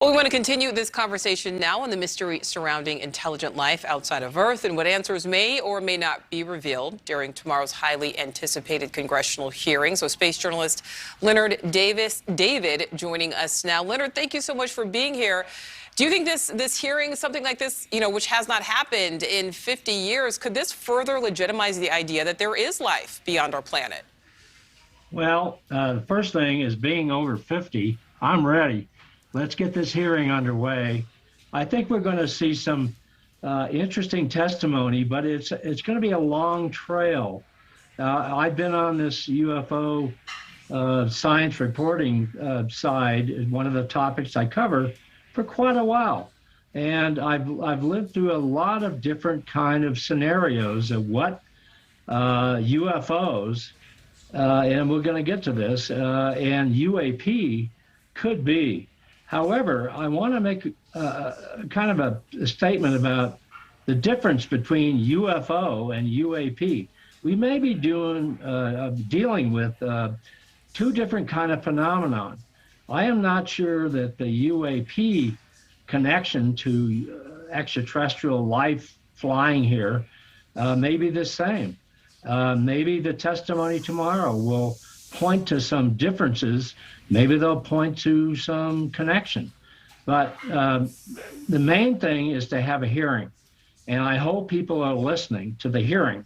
Well, we want to continue this conversation now on the mystery surrounding intelligent life outside of Earth and what answers may or may not be revealed during tomorrow's highly anticipated congressional hearing. So space journalist Leonard David joining us now. Leonard, thank you so much for being here. Do you think this hearing, something like this, which has not happened in 50 years, could this further legitimize the idea that there is life beyond our planet? Well, the first thing is being over 50, I'm ready. Let's get this hearing underway. I think we're going to see some interesting testimony, but it's going to be a long trail. I've been on this UFO science reporting side, one of the topics I cover, for quite a while. And I've lived through a lot of different kind of scenarios of what UFOs, and we're going to get to this, and UAP could be. However, I want to make kind of a statement about the difference between UFO and UAP. We may be dealing with two different kind of phenomenon. I am not sure that the UAP connection to extraterrestrial life flying here may be the same. Maybe the testimony tomorrow will point to some differences. Maybe they'll point to some connection. But the main thing is to have a hearing. And I hope people are listening to the hearing,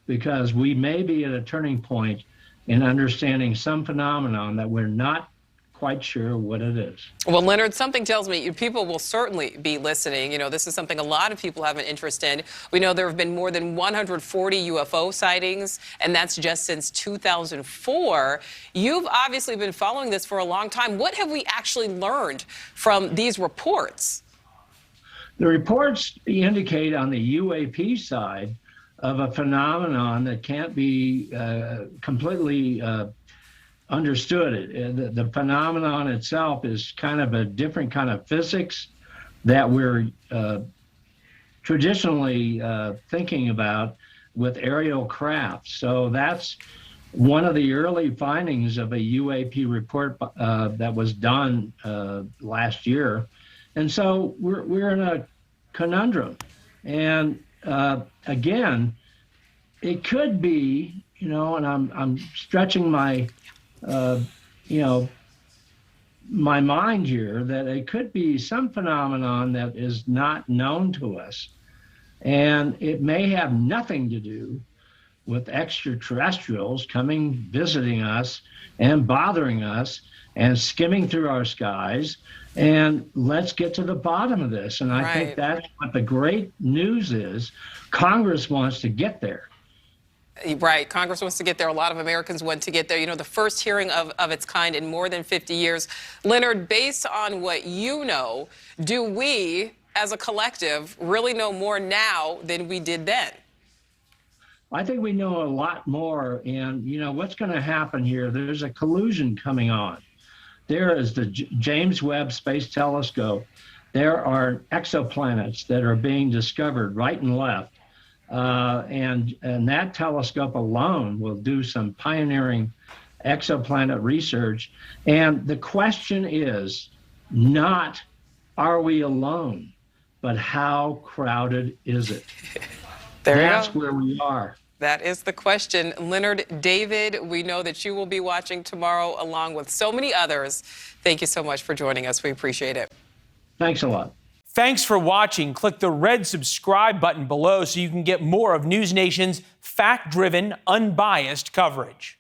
because we may be at a turning point in understanding some phenomenon that we're not quite sure what it is. Well, Leonard, something tells me people will certainly be listening. This is something a lot of people have an interest in. We know there have been more than 140 UFO sightings, and that's just since 2004. You've obviously been following this for a long time. What have we actually learned from these reports? The reports indicate on the UAP side of a phenomenon that can't be completely understood. The phenomenon itself is kind of a different kind of physics that we're traditionally thinking about with aerial craft. So that's one of the early findings of a UAP report that was done last year. And so we're in a conundrum. And again, it could be, and I'm stretching my my mind here, that it could be some phenomenon that is not known to us, and it may have nothing to do with extraterrestrials coming, visiting us and bothering us and skimming through our skies. And let's get to the bottom of this. And I think that's what the great news is. Congress wants to get there. Right. Congress wants to get there. A lot of Americans want to get there. The first hearing of its kind in more than 50 years. Leonard, based on what you know, do we as a collective really know more now than we did then? I think we know a lot more. And, what's going to happen here, there's a collusion coming on. There is the James Webb Space Telescope. There are exoplanets that are being discovered right and left. And that telescope alone will do some pioneering exoplanet research. And the question is not, are we alone, but how crowded is it? That's where we are. That is the question. Leonard David, we know that you will be watching tomorrow along with so many others. Thank you so much for joining us. We appreciate it. Thanks a lot. Thanks for watching. Click the red subscribe button below so you can get more of NewsNation's fact-driven, unbiased coverage.